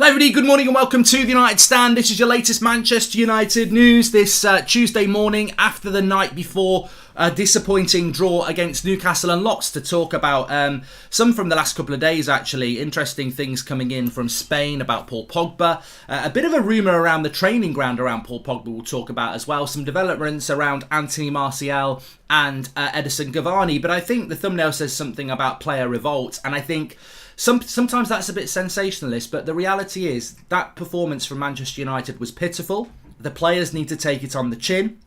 Hello everybody, good morning and welcome to the United Stand. This is your latest Manchester United news this Tuesday morning after the night before a disappointing draw against Newcastle, and lots to talk about. Some from the last couple of days actually, interesting things coming in from Spain about Paul Pogba. A bit of a rumour around the training ground around Paul Pogba we'll talk about as well. Some developments around Anthony Martial and Edison Cavani, but I think the thumbnail says something about player revolt, and I think sometimes that's a bit sensationalist, but the reality is that performance from Manchester United was pitiful. The players need to take it on the chin.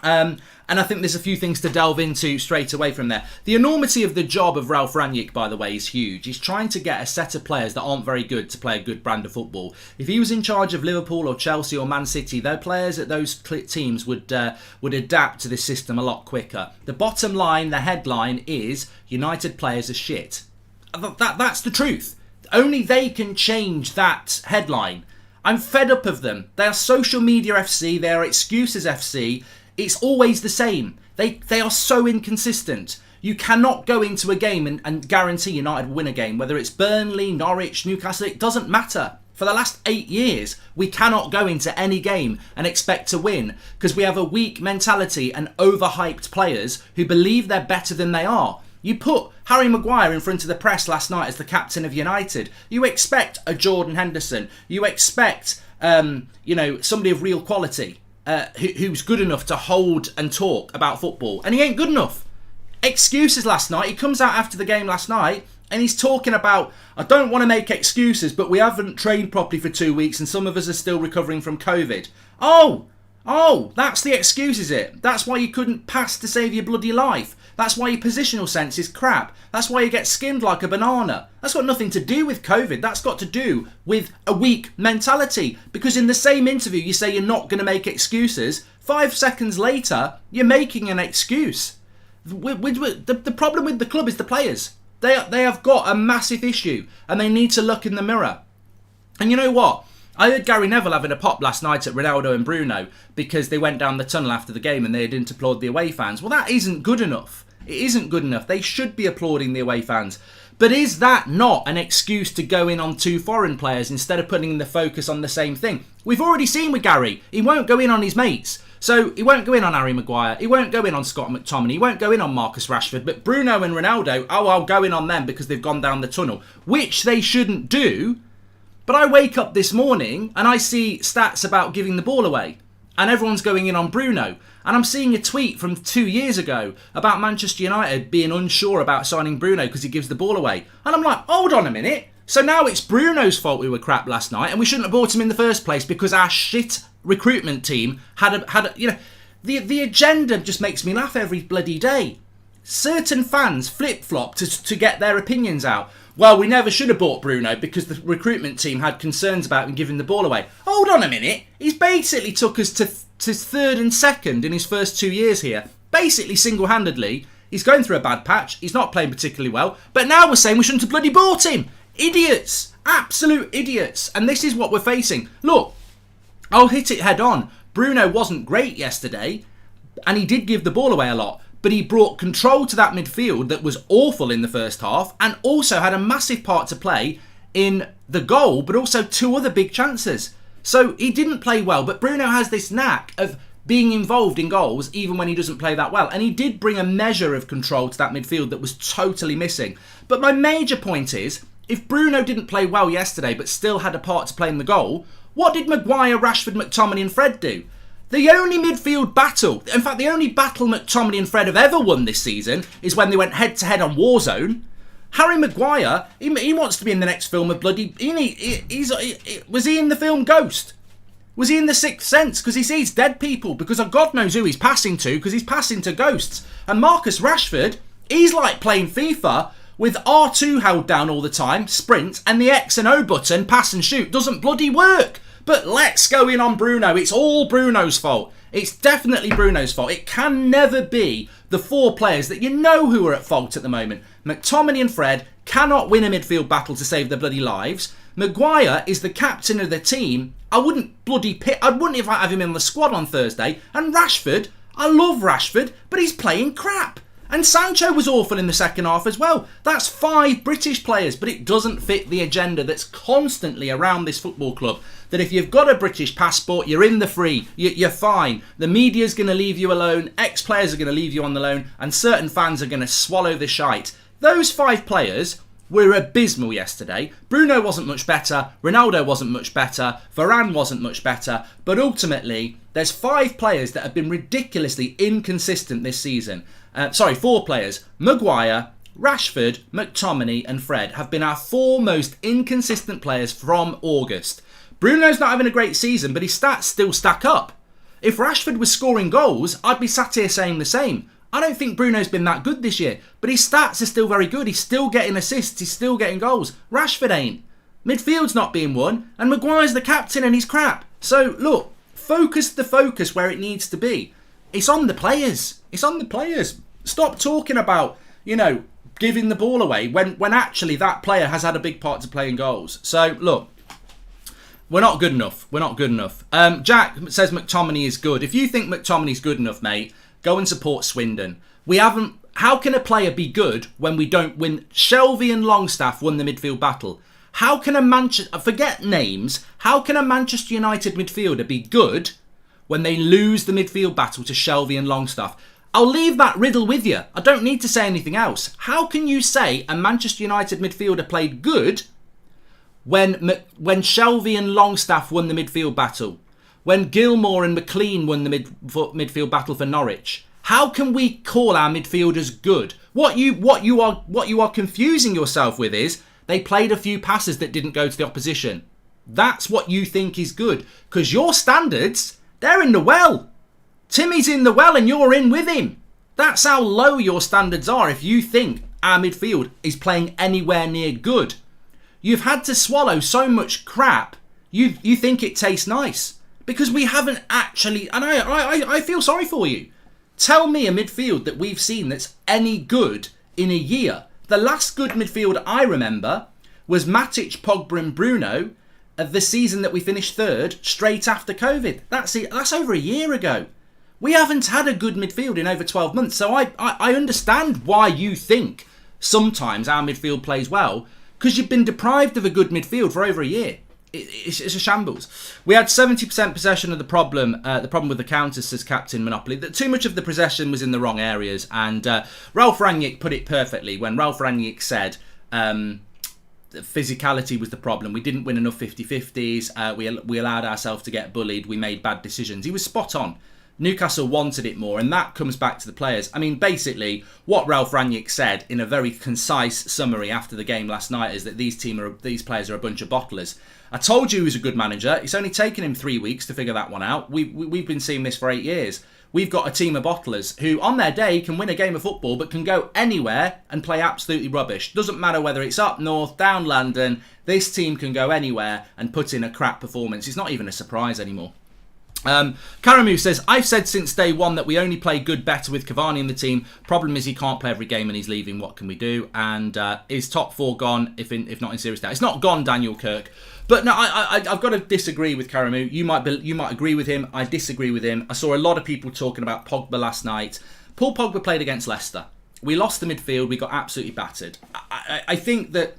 And I think there's a few things to delve into straight away from there. The enormity of the job of Ralf Rangnick, by the way, is huge. He's trying to get a set of players that aren't very good to play a good brand of football. If he was in charge of Liverpool or Chelsea or Man City, their players at those teams would adapt to this system a lot quicker. The bottom line, the headline is United players are shit. That's the truth. Only they can change that headline. I'm fed up of them. They are social media FC. They are excuses FC. It's always the same. They are so inconsistent. You cannot go into a game and guarantee United will win a game. Whether it's Burnley, Norwich, Newcastle, it doesn't matter. For the last 8 years, we cannot go into any game and expect to win because we have a weak mentality and overhyped players who believe they're better than they are. You put Harry Maguire in front of the press last night as the captain of United. You expect a Jordan Henderson. You expect, somebody of real quality who's good enough to hold and talk about football. And he ain't good enough. Excuses last night. He comes out after the game last night and he's talking about, I don't want to make excuses, but we haven't trained properly for 2 weeks and some of us are still recovering from COVID. Oh, that's the excuse, is it? That's why you couldn't pass to save your bloody life. That's why your positional sense is crap. That's why you get skinned like a banana. That's got nothing to do with COVID. That's got to do with a weak mentality. Because in the same interview, you say you're not going to make excuses. 5 seconds later, you're making an excuse. The problem with the club is the players. They have got a massive issue and they need to look in the mirror. And you know what? I heard Gary Neville having a pop last night at Ronaldo and Bruno because they went down the tunnel after the game and they didn't applaud the away fans. Well, that isn't good enough. It isn't good enough. They should be applauding the away fans. But is that not an excuse to go in on 2 foreign players instead of putting the focus on the same thing? We've already seen with Gary, he won't go in on his mates. So he won't go in on Harry Maguire. He won't go in on Scott McTominay. He won't go in on Marcus Rashford. But Bruno and Ronaldo, I'll go in on them because they've gone down the tunnel, which they shouldn't do. But I wake up this morning and I see stats about giving the ball away. And everyone's going in on Bruno. And I'm seeing a tweet from 2 years ago about Manchester United being unsure about signing Bruno because he gives the ball away. And I'm like, hold on a minute. So now it's Bruno's fault we were crap last night and we shouldn't have bought him in the first place because our shit recruitment team had the agenda just makes me laugh every bloody day. Certain fans flip-flop to get their opinions out. Well, we never should have bought Bruno because the recruitment team had concerns about him giving the ball away. Hold on a minute. He's basically took us to third and second in his first 2 years here. Basically single-handedly. He's going through a bad patch. He's not playing particularly well. But now we're saying we shouldn't have bloody bought him. Idiots. Absolute idiots. And this is what we're facing. Look, I'll hit it head on. Bruno wasn't great yesterday. And he did give the ball away a lot. But he brought control to that midfield that was awful in the first half and also had a massive part to play in the goal, but also 2 other big chances. So he didn't play well, but Bruno has this knack of being involved in goals even when he doesn't play that well. And he did bring a measure of control to that midfield that was totally missing. But my major point is, if Bruno didn't play well yesterday but still had a part to play in the goal, what did Maguire, Rashford, McTominay and Fred do? The only midfield battle, in fact, the only battle McTominay and Fred have ever won this season is when they went head-to-head on Warzone. Harry Maguire, he wants to be in the next film of bloody... Was he in the film Ghost? Was he in The Sixth Sense? Because he sees dead people, because God knows who he's passing to, because he's passing to ghosts. And Marcus Rashford, he's like playing FIFA with R2 held down all the time, sprint, and the X and O button, pass and shoot, doesn't bloody work. But let's go in on Bruno. It's all Bruno's fault. It's definitely Bruno's fault. It can never be the 4 players that you know who are at fault at the moment. McTominay and Fred cannot win a midfield battle to save their bloody lives. Maguire is the captain of the team. I wouldn't even have him in the squad on Thursday. And Rashford, I love Rashford, but he's playing crap. And Sancho was awful in the second half as well. That's 5 British players, but it doesn't fit the agenda that's constantly around this football club. That if you've got a British passport, you're in the free, you're fine. The media's going to leave you alone, ex-players are going to leave you on the loan, and certain fans are going to swallow the shite. Those 5 players were abysmal yesterday. Bruno wasn't much better, Ronaldo wasn't much better, Varane wasn't much better, but ultimately, there's 5 players that have been ridiculously inconsistent this season. 4 players. Maguire, Rashford, McTominay and Fred have been our 4 most inconsistent players from August. Bruno's not having a great season, but his stats still stack up. If Rashford was scoring goals, I'd be sat here saying the same. I don't think Bruno's been that good this year, but his stats are still very good. He's still getting assists, he's still getting goals. Rashford ain't. Midfield's not being won, and Maguire's the captain and he's crap. So, look, focus the focus where it needs to be. It's on the players. It's on the players. Stop talking about, giving the ball away when actually that player has had a big part to play in goals. So, look, we're not good enough. We're not good enough. Jack says McTominay is good. If you think McTominay's good enough, mate, go and support Swindon. How can a player be good when we don't win? Shelvey and Longstaff won the midfield battle. How can forget names, how can a Manchester United midfielder be good when they lose the midfield battle to Shelvey and Longstaff? I'll leave that riddle with you. I don't need to say anything else. How can you say a Manchester United midfielder played good when Shelvey and Longstaff won the midfield battle? When Gilmour and McLean won the midfield battle for Norwich? How can we call our midfielders good? What you are confusing yourself with is they played a few passes that didn't go to the opposition. That's what you think is good. Because your standards, they're in the well. Timmy's in the well and you're in with him. That's how low your standards are if you think our midfield is playing anywhere near good. You've had to swallow so much crap, you think it tastes nice. Because we haven't actually, and I feel sorry for you. Tell me a midfield that we've seen that's any good in a year. The last good midfield I remember was Matic, Pogba and Bruno of the season that we finished 3rd straight after COVID. That's over a year ago. We haven't had a good midfield in over 12 months. So I understand why you think sometimes our midfield plays well, because you've been deprived of a good midfield for over a year. It's a shambles. We had 70% possession of the problem with the counters, says Captain Monopoly. That too much of the possession was in the wrong areas. And Ralph Rangnick put it perfectly when Ralph Rangnick said physicality was the problem. We didn't win enough 50-50s. We allowed ourselves to get bullied. We made bad decisions. He was spot on. Newcastle wanted it more, and that comes back to the players. I mean, basically, what Ralph Rangnick said in a very concise summary after the game last night is that these players are a bunch of bottlers. I told you he was a good manager. It's only taken him 3 weeks to figure that one out. We've been seeing this for 8 years. We've got a team of bottlers who, on their day, can win a game of football, but can go anywhere and play absolutely rubbish. Doesn't matter whether it's up north, down London. This team can go anywhere and put in a crap performance. It's not even a surprise anymore. Karamu says, I've said since day one that we only play good better with Cavani in the team. Problem is he can't play every game and he's leaving. What can we do? And is top 4 gone if not in serious doubt? It's not gone, Daniel Kirk. But no, I've got to disagree with Karamu. You might agree with him. I disagree with him. I saw a lot of people talking about Pogba last night. Paul Pogba played against Leicester. We lost the midfield. We got absolutely battered. I think that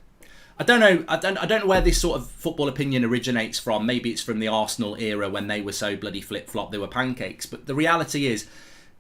I don't know where this sort of football opinion originates from. Maybe it's from the Arsenal era when they were so bloody flip-flop, they were pancakes. But the reality is,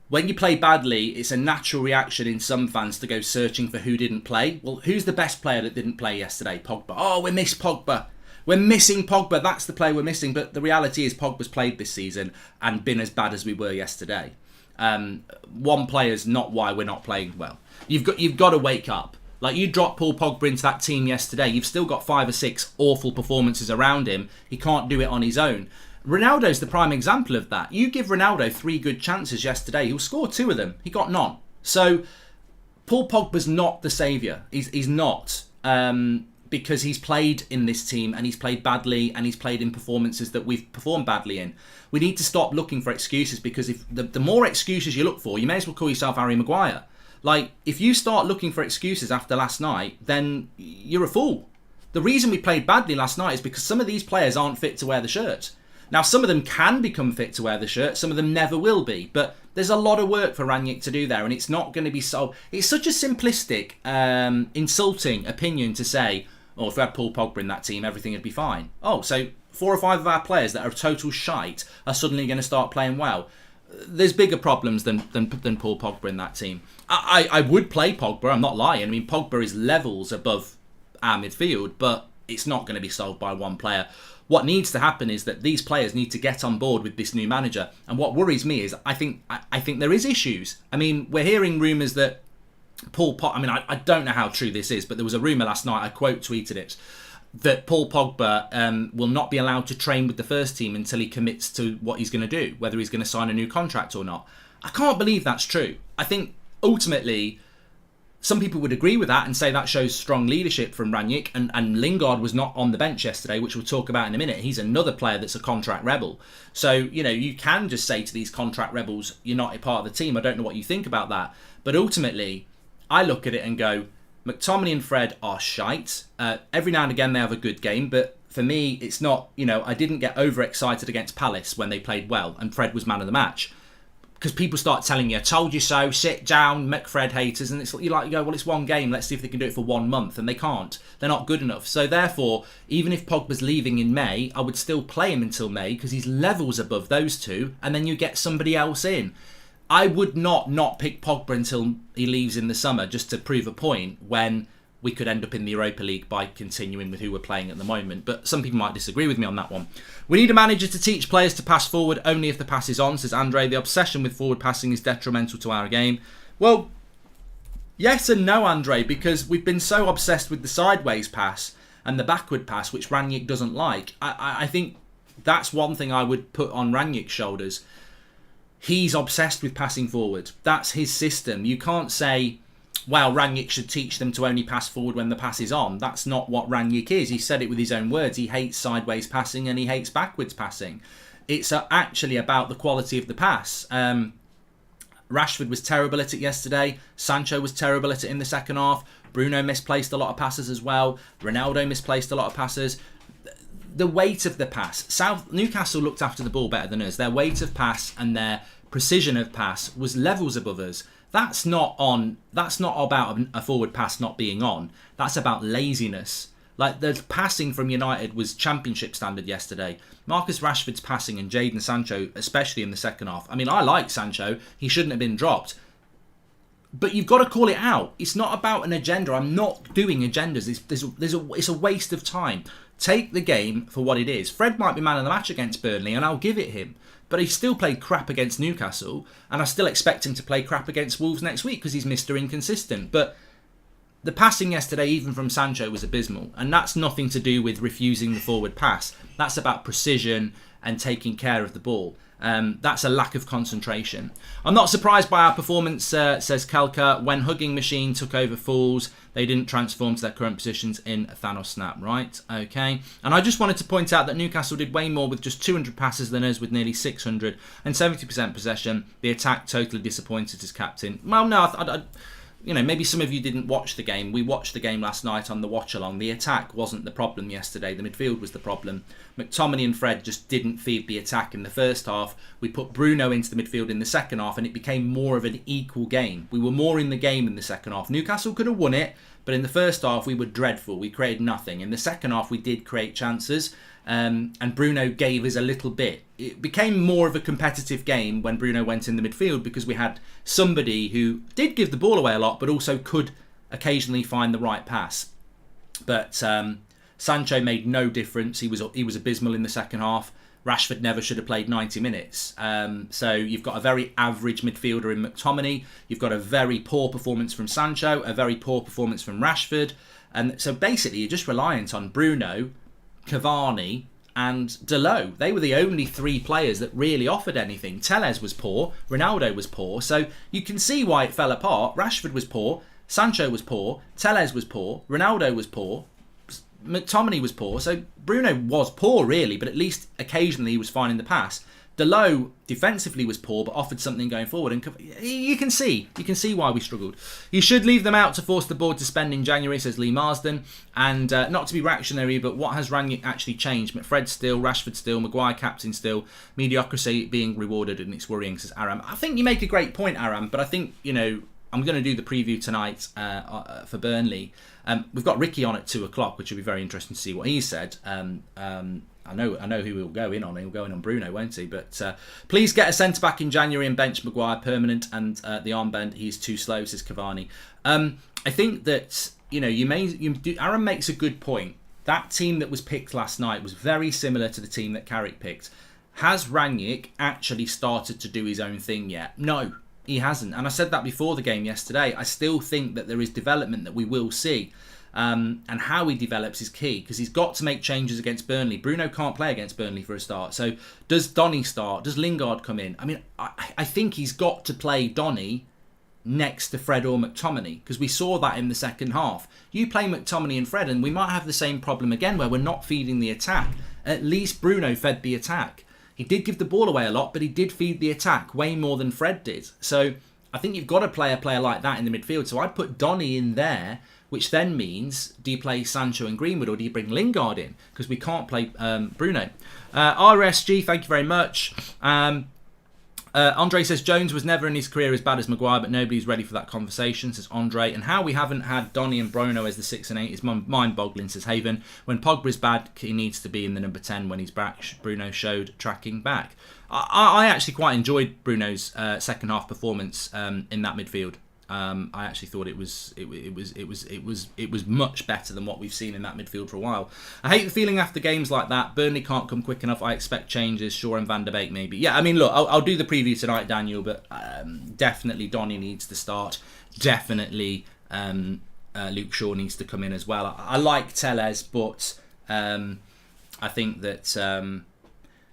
when you play badly, it's a natural reaction in some fans to go searching for who didn't play. Well, who's the best player that didn't play yesterday? Pogba. Oh, we miss Pogba. We're missing Pogba. That's the player we're missing. But the reality is Pogba's played this season and been as bad as we were yesterday. One player's not why we're not playing well. You've got to wake up. Like, you dropped Paul Pogba into that team yesterday, you've still got 5 or 6 awful performances around him. He can't do it on his own. Ronaldo's the prime example of that. You give Ronaldo 3 good chances yesterday, he'll score 2 of them. He got none. So, Paul Pogba's not the saviour. He's not. Because he's played in this team and he's played badly and he's played in performances that we've performed badly in. We need to stop looking for excuses, because if the more excuses you look for, you may as well call yourself Harry Maguire. Like, if you start looking for excuses after last night, then you're a fool. The reason we played badly last night is because some of these players aren't fit to wear the shirt. Now, some of them can become fit to wear the shirt, some of them never will be. But There's a lot of work for Rangnick to do there, and it's not going to be so... It's such a simplistic, insulting opinion to say, oh, if we had Paul Pogba in that team, everything would be fine. Oh, so 4 or 5 of our players that are total shite are suddenly going to start playing well. There's bigger problems than Paul Pogba in that team. I would play Pogba, I'm not lying. I mean, Pogba is levels above our midfield, but it's not going to be solved by one player. What needs to happen is that these players need to get on board with this new manager. And what worries me is I think there is issues. I mean, we're hearing rumours that Paul Pogba... I mean, I don't know how true this is, but there was a rumour last night, I quote tweeted it, that Paul Pogba will not be allowed to train with the first team until he commits to what he's going to do, whether he's going to sign a new contract or not. I can't believe that's true. I think ultimately some people would agree with that and say that shows strong leadership from Rangnick, and Lingard was not on the bench yesterday, which we'll talk about in a minute. He's another player that's a contract rebel. So, you know, you can just say to these contract rebels, you're not a part of the team. I don't know what you think about that. But ultimately, I look at it and go, McTominay and Fred are shite. Every now and again they have a good game, but for me, it's not, you know, I didn't get overexcited against Palace when they played well and Fred was man of the match. Because people start telling you, I told you so, sit down, McFred haters, and you go, well, it's one game, let's see if they can do it for 1 month, and they can't. They're not good enough. So therefore, even if Pogba's leaving in May, I would still play him until May, because he's levels above those two, and then you get somebody else in. I would not pick Pogba until he leaves in the summer, just to prove a point, when we could end up in the Europa League by continuing with who we're playing at the moment. But some people might disagree with me on that one. We need a manager to teach players to pass forward only if the pass is on, says Andre. The obsession with forward passing is detrimental to our game. Well, yes and no, Andre, because we've been so obsessed with the sideways pass and the backward pass, which Rangnick doesn't like. I think that's one thing I would put on Rangnick's shoulders. He's obsessed with passing forward. That's his system. You can't say, well, Rangnick should teach them to only pass forward when the pass is on. That's not what Rangnick is. He said it with his own words. He hates sideways passing and he hates backwards passing. It's actually about the quality of the pass. Rashford was terrible at it yesterday. Sancho was terrible at it in the second half. Bruno misplaced a lot of passes as well. Ronaldo misplaced a lot of passes. The weight of the pass. Newcastle looked after the ball better than us. Their weight of pass and their precision of pass was levels above us. That's not about a forward pass not being on. That's about laziness. Like, the passing from United was championship standard yesterday. Marcus Rashford's passing and Jadon Sancho, especially in the second half. I mean, I like Sancho. He shouldn't have been dropped. But you've got to call it out. It's not about an agenda. I'm not doing agendas. It's a waste of time. Take the game for what it is. Fred might be man of the match against Burnley, and I'll give it him. But he still played crap against Newcastle, and I still expect him to play crap against Wolves next week because he's Mr. Inconsistent. But the passing yesterday, even from Sancho, was abysmal. And that's nothing to do with refusing the forward pass. That's about precision and taking care of the ball. That's a lack of concentration. I'm not surprised by our performance, says Kelka. When Hugging Machine took over Fools, they didn't transform to their current positions in Thanos Snap, right? Okay. And I just wanted to point out that Newcastle did way more with just 200 passes than us with nearly 600 and 70% possession. The attack totally disappointed his captain. Well, no, you know, maybe some of you didn't watch the game. We watched the game last night on the watch-along. The attack wasn't the problem yesterday. The midfield was the problem. McTominay and Fred just didn't feed the attack in the first half. We put Bruno into the midfield in the second half, and it became more of an equal game. We were more in the game in the second half. Newcastle could have won it, but in the first half, we were dreadful. We created nothing. In the second half, we did create chances, and Bruno gave us a little bit. It became more of a competitive game when Bruno went in the midfield because we had somebody who did give the ball away a lot, but also could occasionally find the right pass. But Sancho made no difference. He was abysmal in the second half. Rashford never should have played 90 minutes. So you've got a very average midfielder in McTominay. You've got a very poor performance from Sancho, a very poor performance from Rashford. And so basically you're just reliant on Bruno, Cavani and Dalot. They were the only 3 players that really offered anything. Telles was poor, Ronaldo was poor, so you can see why it fell apart. Rashford was poor, Sancho was poor, Telles was poor, Ronaldo was poor, McTominay was poor, so Bruno was poor really, but at least occasionally he was finding the pass. Delo defensively was poor, but offered something going forward. And you can see why we struggled. You should leave them out to force the board to spend in January, says Lee Marsden. And not to be reactionary, but what has Rangnick actually changed? McFred still, Rashford still, Maguire captain still, mediocrity being rewarded, and it's worrying, says Aram. I think you make a great point, Aram, but I think, I'm going to do the preview tonight for Burnley. We've got Ricky on at 2 o'clock, which will be very interesting to see what he said. I know who he'll go in on. He'll go in on Bruno, won't he? But please get a centre back in January and bench Maguire permanent. And the armband, he's too slow, says Cavani. I think that Aaron makes a good point. That team that was picked last night was very similar to the team that Carrick picked. Has Rangnick actually started to do his own thing yet? No. He hasn't. And I said that before the game yesterday. I still think that there is development that we will see. And how he develops is key, because he's got to make changes against Burnley. Bruno can't play against Burnley for a start. So does Donny start? Does Lingard come in? I mean, I think he's got to play Donny next to Fred or McTominay, because we saw that in the second half. You play McTominay and Fred and we might have the same problem again where we're not feeding the attack. At least Bruno fed the attack. He did give the ball away a lot, but he did feed the attack way more than Fred did. So I think you've got to play a player like that in the midfield. So I'd put Donny in there, which then means, do you play Sancho and Greenwood, or do you bring Lingard in? Because we can't play Bruno. RSG, thank you very much. Andre says, Jones was never in his career as bad as Maguire, but nobody's ready for that conversation, says Andre. And how we haven't had Donny and Bruno as the 6 and 8 is mind-boggling, says Haven. When Pogba's bad, he needs to be in the number 10 when he's back. Bruno showed tracking back. I actually quite enjoyed Bruno's second half performance in that midfield. I actually thought it was much better than what we've seen in that midfield for a while. I hate the feeling after games like that. Burnley can't come quick enough. I expect changes. Shaw and Van der Beek maybe. Yeah, I mean, look, I'll do the preview tonight, Daniel, but definitely Donny needs to start. Definitely Luke Shaw needs to come in as well. I like Telles, but I think that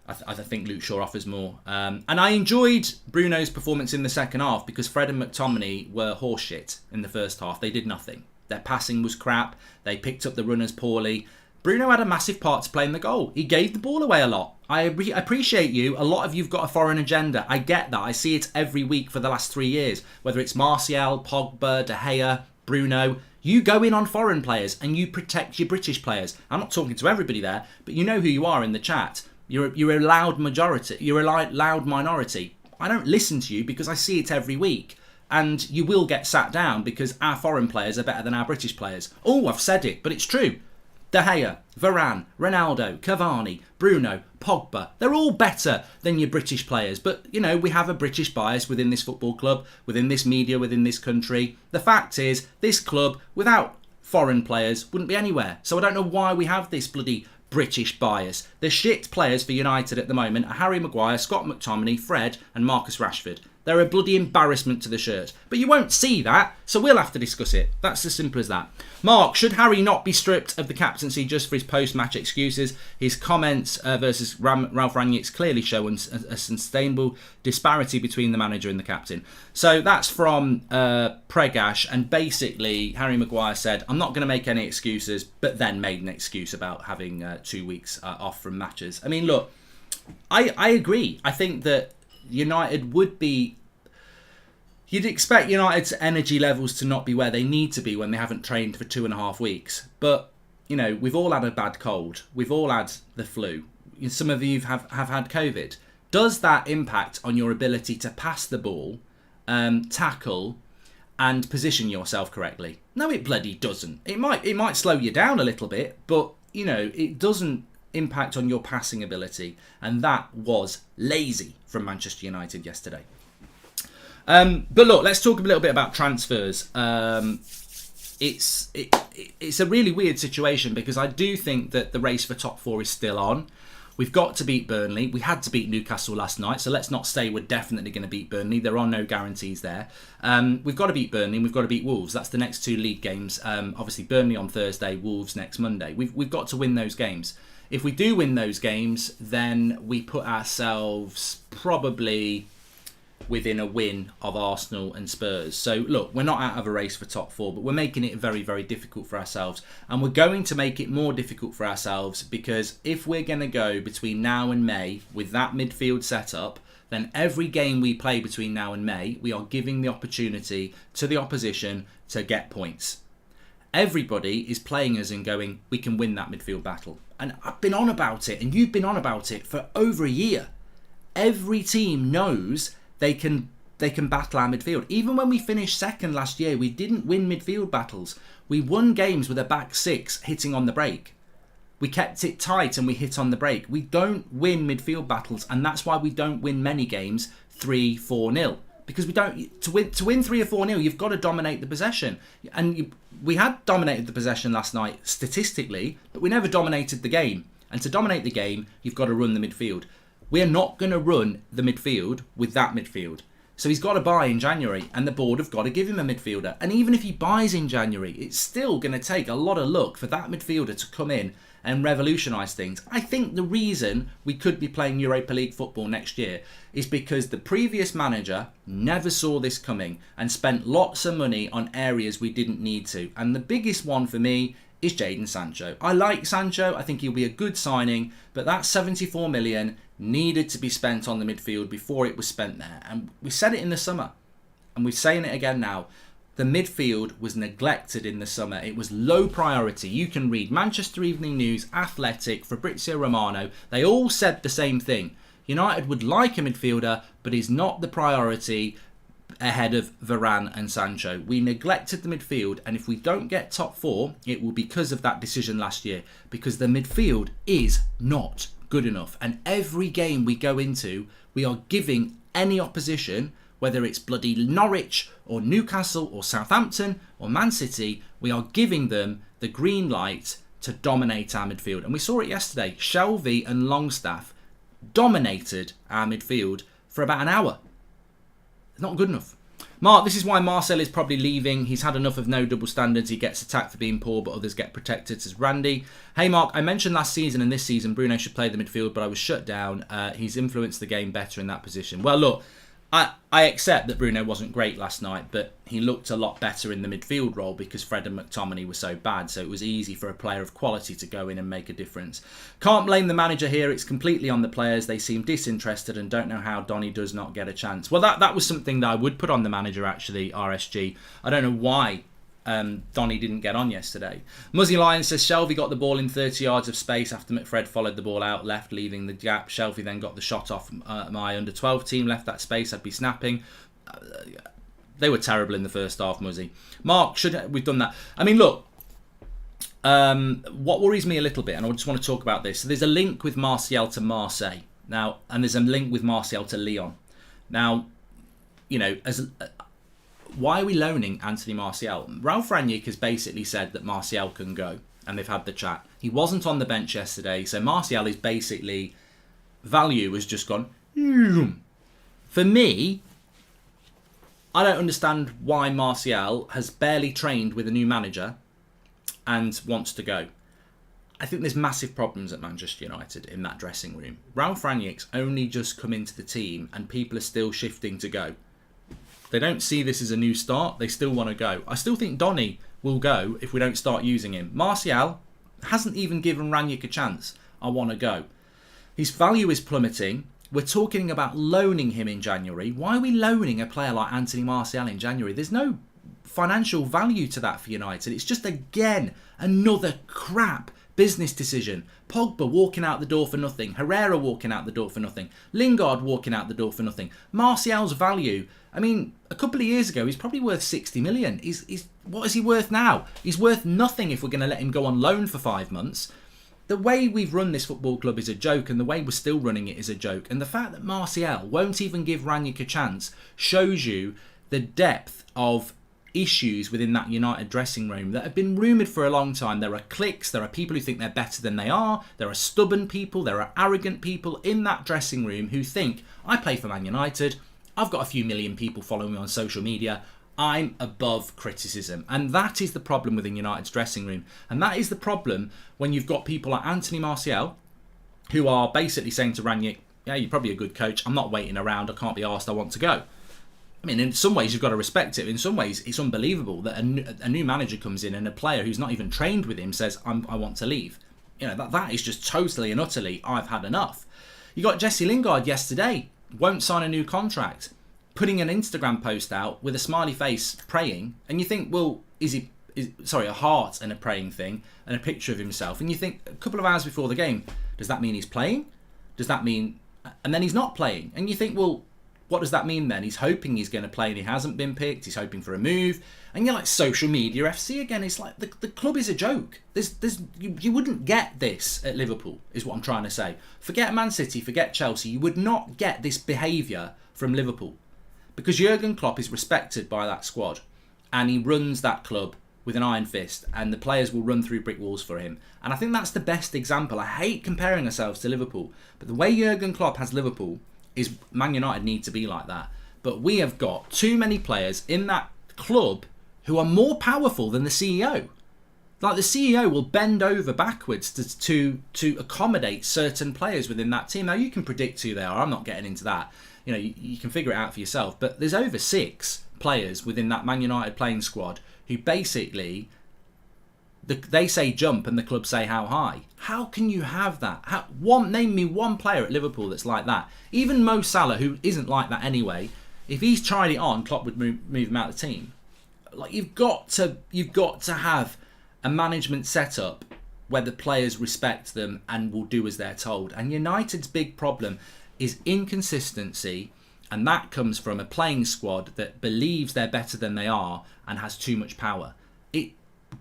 I think Luke Shaw offers more. And I enjoyed Bruno's performance in the second half because Fred and McTominay were horseshit in the first half. They did nothing. Their passing was crap. They picked up the runners poorly. Bruno had a massive part to play in the goal. He gave the ball away a lot. I appreciate you. A lot of you've got a foreign agenda. I get that. I see it every week for the last 3 years. Whether it's Martial, Pogba, De Gea, Bruno. You go in on foreign players and you protect your British players. I'm not talking to everybody there, but you know who you are in the chat. You're a loud majority. You're a loud minority. I don't listen to you because I see it every week. And you will get sat down because our foreign players are better than our British players. Oh, I've said it, but it's true. De Gea, Varane, Ronaldo, Cavani, Bruno, Pogba. They're all better than your British players. But, you know, we have a British bias within this football club, within this media, within this country. The fact is, this club, without foreign players, wouldn't be anywhere. So I don't know why we have this bloody British bias. The shit players for United at the moment are Harry Maguire, Scott McTominay, Fred and Marcus Rashford. They're a bloody embarrassment to the shirt. But you won't see that, so we'll have to discuss it. That's as simple as that. Mark, should Harry not be stripped of the captaincy just for his post-match excuses? His comments versus Ralph Rangnick's clearly show a sustainable disparity between the manager and the captain. So that's from Pregash, and basically Harry Maguire said, I'm not going to make any excuses, but then made an excuse about having 2 weeks off from matches. I mean, look, I agree. I think that United would be... You'd expect United's energy levels to not be where they need to be when they haven't trained for 2.5 weeks. But, you know, we've all had a bad cold. We've all had the flu. Some of you have had COVID. Does that impact on your ability to pass the ball, tackle, and position yourself correctly? No, it bloody doesn't. It might slow you down a little bit, but, you know, it doesn't impact on your passing ability. And that was lazy from Manchester United yesterday. But look, let's talk a little bit about transfers. It's a really weird situation because I do think that the race for top 4 is still on. We've got to beat Burnley. We had to beat Newcastle last night, so let's not say we're definitely going to beat Burnley. There are no guarantees there. We've got to beat Burnley and we've got to beat Wolves. That's the next 2 league games. Obviously, Burnley on Thursday, Wolves next Monday. We've got to win those games. If we do win those games, then we put ourselves probably within a win of Arsenal and Spurs. So look, we're not out of a race for top four, but we're making it very, very difficult for ourselves. And we're going to make it more difficult for ourselves because if we're going to go between now and May with that midfield setup, then every game we play between now and May, we are giving the opportunity to the opposition to get points. Everybody is playing us and going, we can win that midfield battle. And I've been on about it, and you've been on about it for over a year. Every team knows they can battle our midfield. Even when we finished second last year, we didn't win midfield battles. We won games with a back six hitting on the break. We kept it tight and we hit on the break. We don't win midfield battles, and that's why we don't win many games 3-4-0. Because we don't to win 3 or 4-0, you've got to dominate the possession. And we had dominated the possession last night statistically, but we never dominated the game. And to dominate the game, you've got to run the midfield. We're not going to run the midfield with that midfield. So he's got to buy in January, and the board have got to give him a midfielder. And even if he buys in January, it's still going to take a lot of luck for that midfielder to come in and revolutionise things. I think the reason we could be playing Europa League football next year is because the previous manager never saw this coming and spent lots of money on areas we didn't need to. And the biggest one for me is Jadon Sancho. I like Sancho. I think he'll be a good signing, but that 74 million needed to be spent on the midfield before it was spent there. And we said it in the summer, and we're saying it again now. The midfield was neglected in the summer. It was low priority. You can read Manchester Evening News, Athletic, Fabrizio Romano. They all said the same thing. United would like a midfielder, but he's not the priority ahead of Varane and Sancho. We neglected the midfield, and if we don't get top four, it will be because of that decision last year, because the midfield is not good enough. And every game we go into, we are giving any opposition, whether it's bloody Norwich or Newcastle or Southampton or Man City, we are giving them the green light to dominate our midfield. And we saw it yesterday. Shelvey and Longstaff dominated our midfield for about an hour. It's not good enough. Mark, this is why Marcel is probably leaving. He's had enough of no double standards. He gets attacked for being poor, but others get protected, says Randy. Hey, Mark, I mentioned last season and this season Bruno should play the midfield, but I was shut down. He's influenced the game better in that position. Well, look, I accept that Bruno wasn't great last night, but he looked a lot better in the midfield role because Fred and McTominay were so bad, so it was easy for a player of quality to go in and make a difference. Can't blame the manager here. It's completely on the players. They seem disinterested and don't know how Donny does not get a chance. Well, that was something that I would put on the manager, actually, RSG. I don't know why Donny didn't get on yesterday. Muzzy Lion says Shelvey got the ball in 30 yards of space after McFred followed the ball out left, leaving the gap. Shelvey then got the shot off my under-12 team, left that space. I'd be snapping. They were terrible in the first half, Muzzy. Mark, we've done that. I mean, look, what worries me a little bit, and I just want to talk about this. So there's a link with Martial to Marseille now, and there's a link with Martial to Lyon. Now, you know, why are we loaning Anthony Martial? Ralph Rangnick has basically said that Martial can go, and they've had the chat. He wasn't on the bench yesterday, so Martial is basically, value has just gone. For me, I don't understand why Martial has barely trained with a new manager and wants to go. I think there's massive problems at Manchester United in that dressing room. Ralph Rangnick's only just come into the team and people are still shifting to go. They don't see this as a new start. They still want to go. I still think Donny will go if we don't start using him. Martial hasn't even given Rangnick a chance. I want to go. His value is plummeting. We're talking about loaning him in January. Why are we loaning a player like Anthony Martial in January? There's no financial value to that for United. It's just, again, another crap business decision. Pogba walking out the door for nothing. Herrera walking out the door for nothing. Lingard walking out the door for nothing. Martial's value, I mean, a couple of years ago, he's probably worth 60 million. What is he worth now? He's worth nothing if we're going to let him go on loan for 5 months. The way we've run this football club is a joke, and the way we're still running it is a joke. And the fact that Martial won't even give Rangnick a chance shows you the depth of issues within that United dressing room that have been rumoured for a long time. There are cliques, there are people who think they're better than they are, there are stubborn people, there are arrogant people in that dressing room who think, I play for Man United, I've got a few million people following me on social media, I'm above criticism. And that is the problem within United's dressing room. And that is the problem when you've got people like Anthony Martial who are basically saying to Rangnick, yeah, you're probably a good coach, I'm not waiting around, I can't be arsed, I want to go. I mean, in some ways you've got to respect it. In some ways, it's unbelievable that a new manager comes in and a player who's not even trained with him says, I want to leave. You know, that is just totally and utterly, I've had enough. You got Jesse Lingard yesterday, won't sign a new contract, putting an Instagram post out with a smiley face praying, and you think, well, a heart and a praying thing, and a picture of himself, and you think, a couple of hours before the game, does that mean he's playing? Does that mean... And then he's not playing, and you think, well, what does that mean then? He's hoping he's going to play and he hasn't been picked. He's hoping for a move. And you're like, social media FC again. It's like the club is a joke. You wouldn't get this at Liverpool, is what I'm trying to say. Forget Man City, forget Chelsea. You would not get this behaviour from Liverpool. Because Jurgen Klopp is respected by that squad. And he runs that club with an iron fist. And the players will run through brick walls for him. And I think that's the best example. I hate comparing ourselves to Liverpool. But the way Jurgen Klopp has Liverpool... is Man United need to be like that. But we have got too many players in that club who are more powerful than the CEO. Like, the CEO will bend over backwards to accommodate certain players within that team. Now, you can predict who they are. I'm not getting into that. You know, you can figure it out for yourself. But there's over 6 players within that Man United playing squad who basically... they say jump and the club say how high. How can you have that? Name me one player at Liverpool that's like that. Even Mo Salah, who isn't like that anyway, if he's tried it on, Klopp would move him out of the team. Like, you've got to have a management setup where the players respect them and will do as they're told. And United's big problem is inconsistency, and that comes from a playing squad that believes they're better than they are and has too much power. It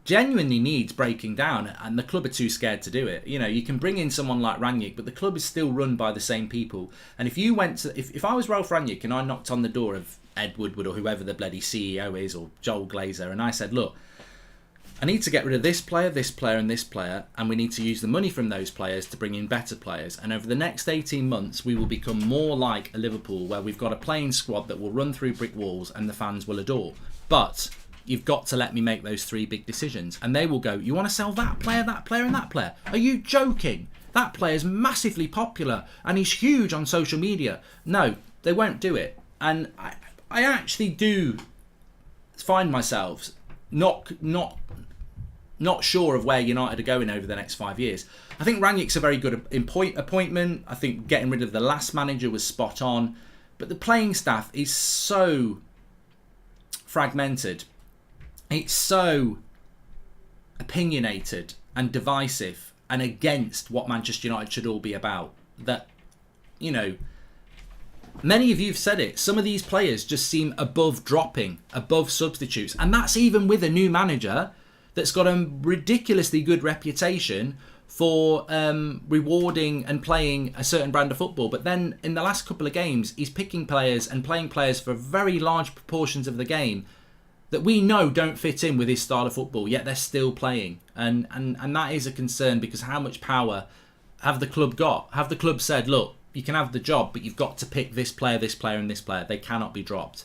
genuinely needs breaking down, and the club are too scared to do it. You know, you can bring in someone like Rangnick, but the club is still run by the same people. And if you went to, if I was Ralph Rangnick and I knocked on the door of Ed Woodward or whoever the bloody CEO is, or Joel Glazer, and I said, look, I need to get rid of this player, and this player, and we need to use the money from those players to bring in better players. And over the next 18 months, we will become more like a Liverpool, where we've got a playing squad that will run through brick walls and the fans will adore. But you've got to let me make those 3 big decisions. And they will go, you want to sell that player, and that player? Are you joking? That player's massively popular and he's huge on social media. No, they won't do it. And I actually do find myself not sure of where United are going over the next 5 years. I think Rangnick's a very good appointment. I think getting rid of the last manager was spot on. But the playing staff is so fragmented. It's so opinionated and divisive and against what Manchester United should all be about that, you know, many of you have said it. Some of these players just seem above dropping, above substitutes. And that's even with a new manager that's got a ridiculously good reputation for rewarding and playing a certain brand of football. But then in the last couple of games, he's picking players and playing players for very large proportions of the game that we know don't fit in with his style of football, yet they're still playing. And that is a concern, because how much power have the club got? Have the club said, look, you can have the job, but you've got to pick this player, and this player. They cannot be dropped.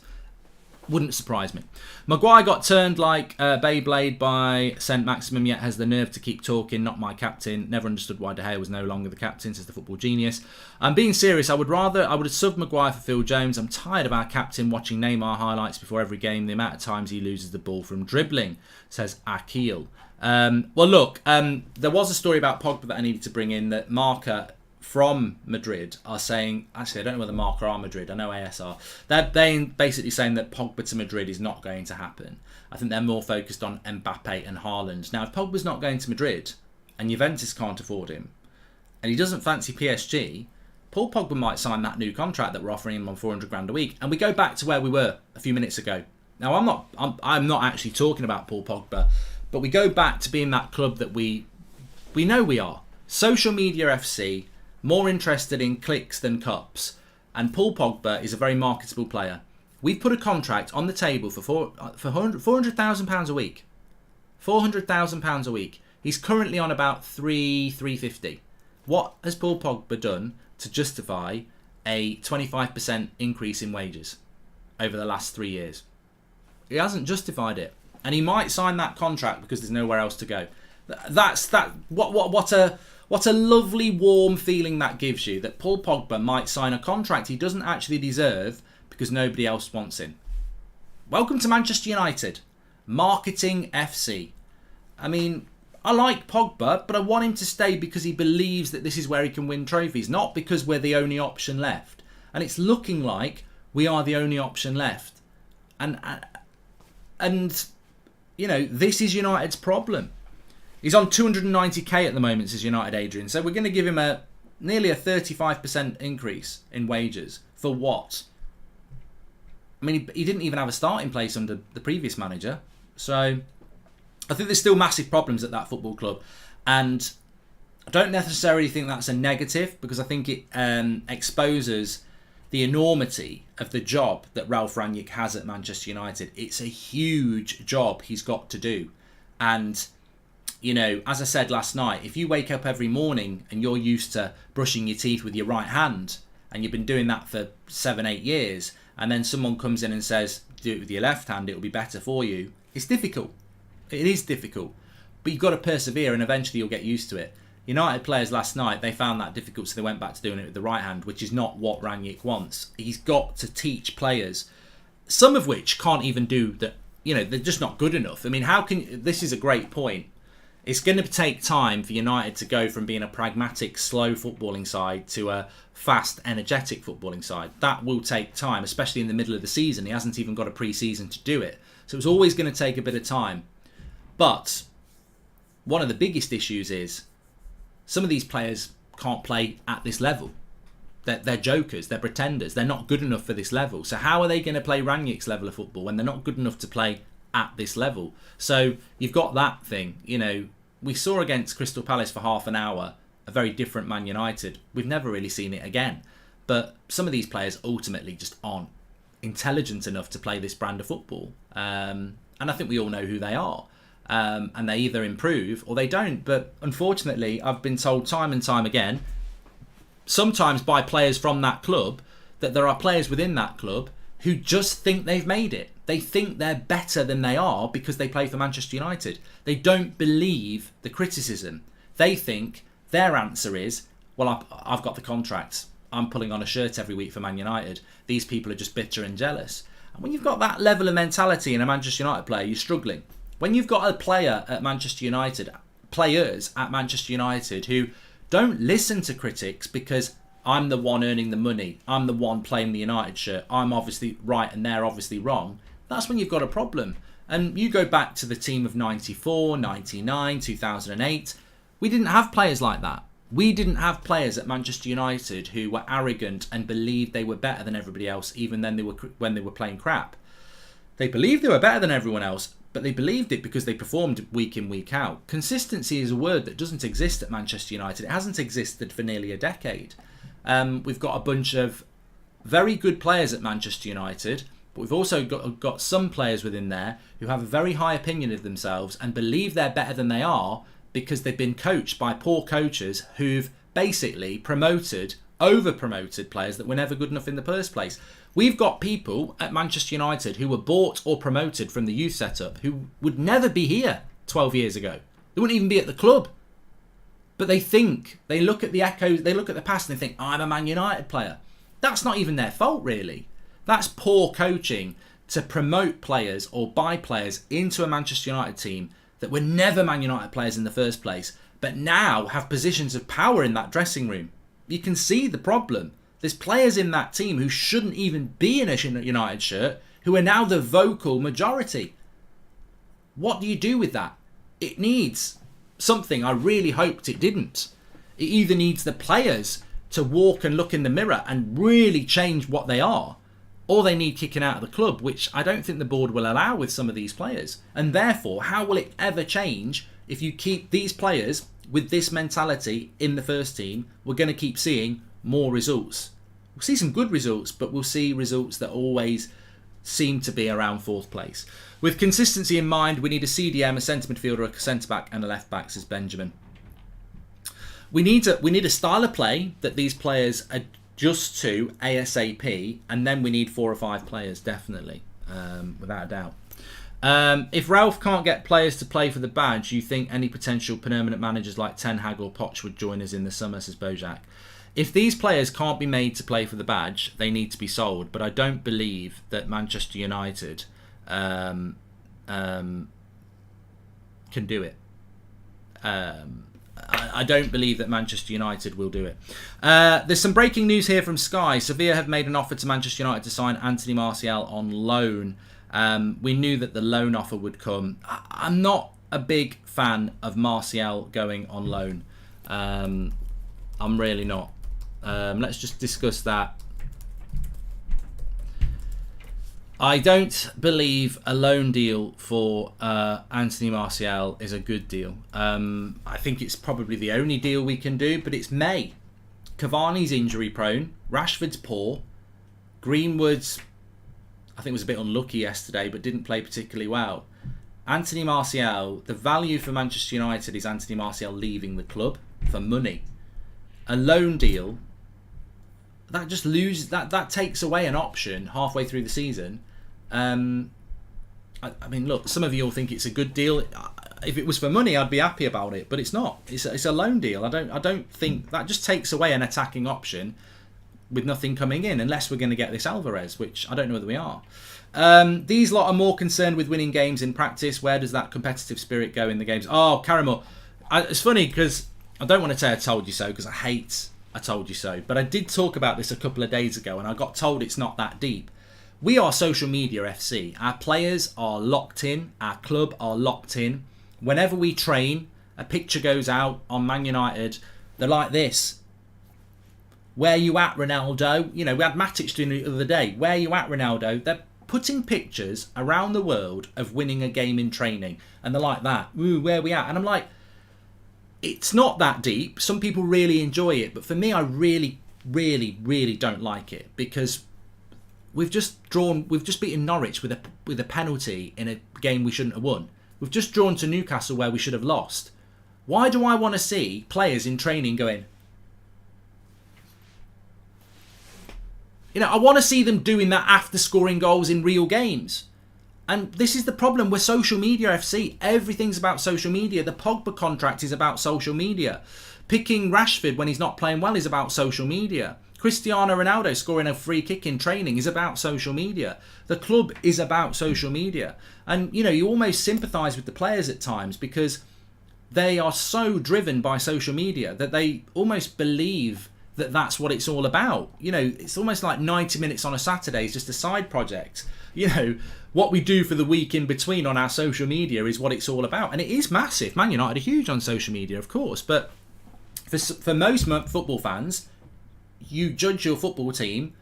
Wouldn't surprise me. Maguire got turned like Beyblade by St. Maximum, yet has the nerve to keep talking. Not my captain. Never understood why De Gea was no longer the captain, says the football genius. I'm being serious. I would have subbed Maguire for Phil Jones. I'm tired of our captain watching Neymar highlights before every game. The amount of times he loses the ball from dribbling, says Akil. Well, look, there was a story about Pogba that I needed to bring in, that Marca from Madrid are saying, actually I don't know whether Marca are Madrid, I know ASR, they're basically saying that Pogba to Madrid is not going to happen. I think they're more focused on Mbappe and Haaland. Now, if Pogba's not going to Madrid and Juventus can't afford him and he doesn't fancy PSG, Paul Pogba might sign that new contract that we're offering him on 400 grand a week. And we go back to where we were a few minutes ago. Now, I'm not actually talking about Paul Pogba, but we go back to being that club that we know we are. Social media FC, more interested in clicks than cups. And Paul Pogba is a very marketable player. We've put a contract on the table for £400,000 a week. £400,000 a week. He's currently on about £350. What has Paul Pogba done to justify a 25% increase in wages over the last 3 years? He hasn't justified it. And he might sign that contract because there's nowhere else to go. What a lovely warm feeling that gives you, that Paul Pogba might sign a contract he doesn't actually deserve because nobody else wants him. Welcome to Manchester United. Marketing FC. I mean, I like Pogba, but I want him to stay because he believes that this is where he can win trophies, not because we're the only option left. And it's looking like we are the only option left. And you know, this is United's problem. He's on 290k at the moment, says United Adrian. So we're going to give him nearly a 35% increase in wages. For what? I mean, he didn't even have a starting place under the previous manager. So I think there's still massive problems at that football club. And I don't necessarily think that's a negative, because I think it exposes the enormity of the job that Ralph Rangnick has at Manchester United. It's a huge job he's got to do. And, you know, as I said last night, if you wake up every morning and you're used to brushing your teeth with your right hand, and you've been doing that for 7-8 years, and then someone comes in and says, do it with your left hand, it'll be better for you. It's difficult. It is difficult. But you've got to persevere, and eventually you'll get used to it. United players last night, they found that difficult, so they went back to doing it with the right hand, which is not what Rangnick wants. He's got to teach players, some of which can't even do that. You know, they're just not good enough. I mean, this is a great point. It's going to take time for United to go from being a pragmatic, slow footballing side to a fast, energetic footballing side. That will take time, especially in the middle of the season. He hasn't even got a pre-season to do it. So it's always going to take a bit of time. But one of the biggest issues is some of these players can't play at this level. They're jokers, they're pretenders, they're not good enough for this level. So how are they going to play Rangnick's level of football when they're not good enough to play at this level? So you've got that thing. You know, we saw against Crystal Palace for half an hour a very different Man United. We've never really seen it again. But some of these players ultimately just aren't intelligent enough to play this brand of football. And I think we all know who they are. And they either improve or they don't. But unfortunately, I've been told time and time again, sometimes by players from that club, that there are players within that club who just think they've made it. They think they're better than they are because they play for Manchester United. They don't believe the criticism. They think their answer is, well, I've got the contract. I'm pulling on a shirt every week for Man United. These people are just bitter and jealous. And when you've got that level of mentality in a Manchester United player, you're struggling. When you've got a player at Manchester United, players at Manchester United who don't listen to critics because I'm the one earning the money, I'm the one playing the United shirt, I'm obviously right and they're obviously wrong, that's when you've got a problem. And you go back to the team of 94, 99, 2008, we didn't have players like that. We didn't have players at Manchester United who were arrogant and believed they were better than everybody else, even then when they were playing crap. They believed they were better than everyone else, but they believed it because they performed week in, week out. Consistency is a word that doesn't exist at Manchester United. It hasn't existed for nearly a decade. We've got a bunch of very good players at Manchester United, but we've also got some players within there who have a very high opinion of themselves and believe they're better than they are because they've been coached by poor coaches who've basically over-promoted players that were never good enough in the first place. We've got people at Manchester United who were bought or promoted from the youth setup who would never be here 12 years ago. They wouldn't even be at the club. But they look at the echoes, they look at the past and they think, I'm a Man United player. That's not even their fault, really. That's poor coaching to promote players or buy players into a Manchester United team that were never Man United players in the first place, but now have positions of power in that dressing room. You can see the problem. There's players in that team who shouldn't even be in a United shirt who are now the vocal majority. What do you do with that? It needs something I really hoped it didn't. It either needs the players to walk and look in the mirror and really change what they are, or they need kicking out of the club, which I don't think the board will allow with some of these players. And therefore, how will it ever change if you keep these players with this mentality in the first team? We're going to keep seeing more results. We'll see some good results, but we'll see results that always seem to be around fourth place. With consistency in mind, we need a CDM, a centre midfielder, a centre back and a left back, says Benjamin. We need a style of play that these players adjust to ASAP, and then we need 4 or 5 players, definitely, without a doubt. If Ralph can't get players to play for the badge, you think any potential permanent managers like Ten Hag or Poch would join us in the summer, says Bojack. If these players can't be made to play for the badge, they need to be sold. But I don't believe that Manchester United can do it. I don't believe that Manchester United will do it. There's some breaking news here from Sky. Sevilla have made an offer to Manchester United to sign Anthony Martial on loan. We knew that the loan offer would come. I'm not a big fan of Martial going on loan. I'm really not. Let's just discuss that. I don't believe a loan deal for Anthony Martial is a good deal. I think it's probably the only deal we can do, but it's May. Cavani's injury prone. Rashford's poor. Greenwood's, I think, was a bit unlucky yesterday, but didn't play particularly well. Anthony Martial, the value for Manchester United is Anthony Martial leaving the club for money. A loan deal, that just loses, that takes away an option halfway through the season. I mean, look, some of you will think it's a good deal. If it was for money, I'd be happy about it, but it's not. It's a loan deal. I don't think that just takes away an attacking option with nothing coming in, unless we're going to get this Alvarez, which I don't know whether we are. These lot are more concerned with winning games in practice. Where does that competitive spirit go in the games? Oh, Caramel. It's funny because I don't want to say I told you so, because I hate I told you so. But I did talk about this a couple of days ago, and I got told it's not that deep. We are social media FC. Our players are locked in. Our club are locked in. Whenever we train, a picture goes out on Man United. They're like this. Where you at, Ronaldo? You know, we had Matic doing it the other day. Where you at, Ronaldo? They're putting pictures around the world of winning a game in training. And they're like that. Ooh, where we at? And I'm like, it's not that deep. Some people really enjoy it. But for me, I really, really, really don't like it. Because we've just beaten Norwich with a penalty in a game we shouldn't have won. We've just drawn to Newcastle where we should have lost. Why do I want to see players in training going, I want to see them doing that after scoring goals in real games. And this is the problem. We're social media FC. Everything's about social media. The Pogba contract is about social media. Picking Rashford when he's not playing well is about social media. Cristiano Ronaldo scoring a free kick in training is about social media. The club is about social media. And, you almost sympathise with the players at times because they are so driven by social media that they almost believe that that's what it's all about. It's almost like 90 minutes on a Saturday is just a side project. What we do for the week in between on our social media is what it's all about. And it is massive. Man United are huge on social media, of course. But for most football fans, you judge your football team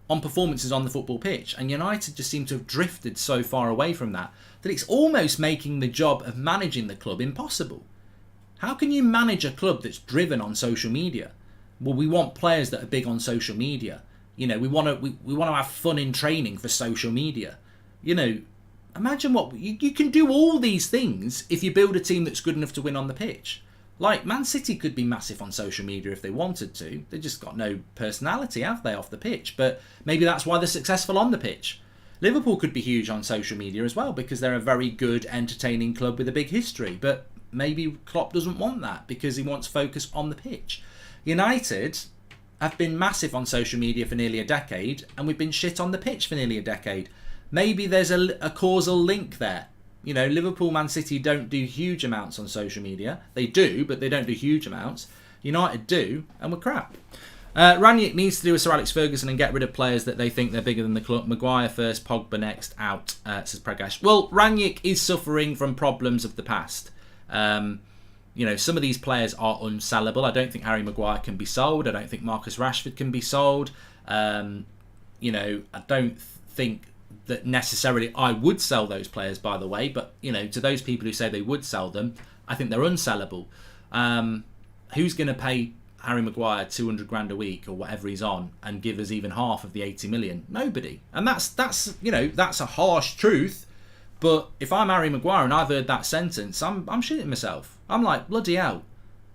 on performances on the football pitch. And United just seem to have drifted so far away from that it's almost making the job of managing the club impossible. How can you manage a club that's driven on social media? Well, we want players that are big on social media. We want to have fun in training for social media. Imagine what you can do all these things if you build a team that's good enough to win on the pitch. Like Man City could be massive on social media if they wanted to. They just got no personality, have they, off the pitch? But maybe that's why they're successful on the pitch. Liverpool could be huge on social media as well because they're a very good, entertaining club with a big history. But maybe Klopp doesn't want that because he wants focus on the pitch. United have been massive on social media for nearly a decade, and we've been shit on the pitch for nearly a decade. Maybe there's a causal link there. Liverpool, Man City don't do huge amounts on social media. They do, but they don't do huge amounts. United do, and we're crap. Rangnick needs to do a Sir Alex Ferguson and get rid of players that they think they're bigger than the club. Maguire first, Pogba next, out, says Prakash. Well, Rangnick is suffering from problems of the past. Some of these players are unsellable. I don't think Harry Maguire can be sold. I don't think Marcus Rashford can be sold. I don't think that necessarily I would sell those players, by the way. But, to those people who say they would sell them, I think they're unsellable. Who's going to pay Harry Maguire 200 grand a week or whatever he's on and give us even half of the 80 million? Nobody. And that's a harsh truth. But if I'm Harry Maguire and I've heard that sentence, I'm shitting myself. I'm like, bloody hell.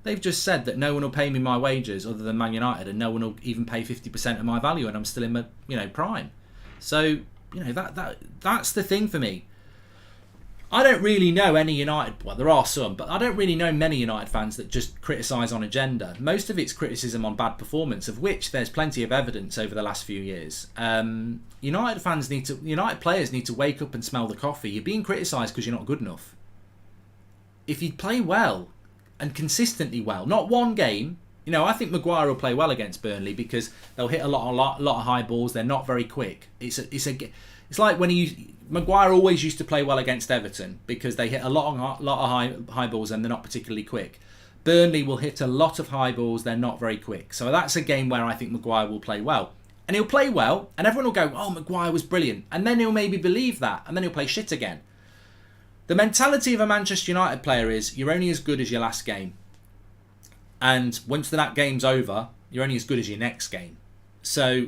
They've just said that no one will pay me my wages other than Man United, and no one will even pay 50% of my value, and I'm still in my prime. So, that's the thing for me. I don't really know any United, well, there are some, but I don't really know many United fans that just criticise on agenda. Most of it's criticism on bad performance, of which there's plenty of evidence over the last few years. United players need to wake up and smell the coffee. You're being criticised because you're not good enough. If you play well and consistently well, not one game. You know, I think Maguire will play well against Burnley because they'll hit a lot of high balls. They're not very quick. It's like when Maguire always used to play well against Everton because they hit a lot of high balls and they're not particularly quick. Burnley will hit a lot of high balls. They're not very quick. So that's a game where I think Maguire will play well. And he'll play well and everyone will go, oh, Maguire was brilliant. And then he'll maybe believe that and then he'll play shit again. The mentality of a Manchester United player is you're only as good as your last game. And once that game's over, you're only as good as your next game. So,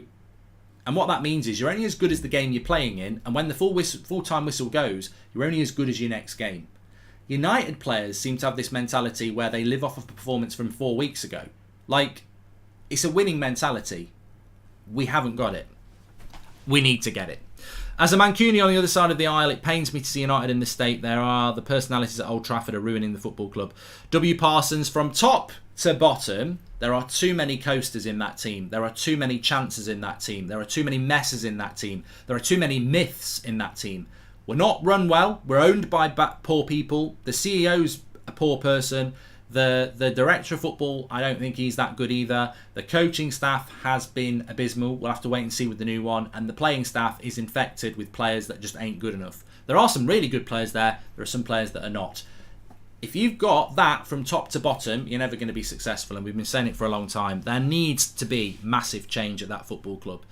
and what that means is you're only as good as the game you're playing in, and when the full-time whistle goes, you're only as good as your next game. United players seem to have this mentality where they live off of a performance from 4 weeks ago. Like, it's a winning mentality. We haven't got it. We need to get it. As a Mancunian on the other side of the aisle, it pains me to see United in this state. There are the personalities at Old Trafford are ruining the football club. W. Parsons, from top to bottom, there are too many coasters in that team. There are too many chances in that team. There are too many messes in that team. There are too many myths in that team. We're not run well. We're owned by poor people. The CEO's a poor person. The director of football, I don't think he's that good either. The coaching staff has been abysmal. We'll have to wait and see with the new one. And the playing staff is infected with players that just ain't good enough. There are some really good players there. There are some players that are not. If you've got that from top to bottom, you're never going to be successful. And we've been saying it for a long time. There needs to be massive change at that football club.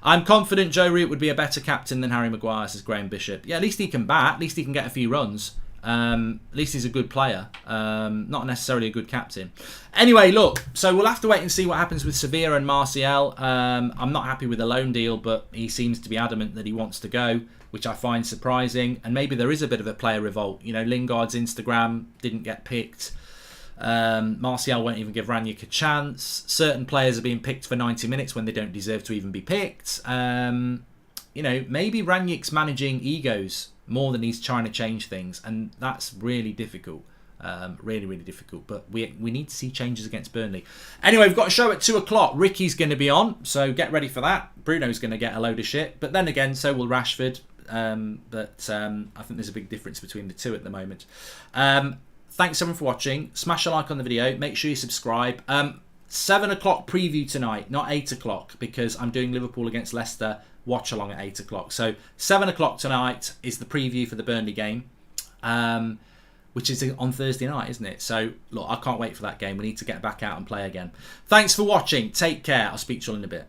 I'm confident Joe Root would be a better captain than Harry Maguire, says Graham Bishop. Yeah, at least he can bat. At least he can get a few runs. At least he's a good player, not necessarily a good captain. Anyway, look, so we'll have to wait and see what happens with Sevilla and Martial. I'm not happy with the loan deal, but he seems to be adamant that he wants to go, which I find surprising. And maybe there is a bit of a player revolt. You know, Lingard's Instagram didn't get picked. Martial won't even give Rangnick a chance. Certain players are being picked for 90 minutes when they don't deserve to even be picked. You know, maybe Rangnick's managing egos more than he's trying to change things, and that's really difficult. Really difficult. But we need to see changes against Burnley. Anyway, we've got a show at 2 o'clock. Ricky's going to be on, so get ready for that. Bruno's going to get a load of shit, but then again, so will Rashford. But I think there's a big difference between the two at the moment. Thanks everyone for watching. Smash a like on the video. Make sure you subscribe. 7 o'clock preview tonight, not 8 o'clock, because I'm doing Liverpool against Leicester watch along at 8 o'clock. So 7 o'clock tonight is the preview for the Burnley game, which is on Thursday night, isn't it? So look, I can't wait for that game. We need to get back out and play again. Thanks for watching. Take care. I'll speak to you all in a bit.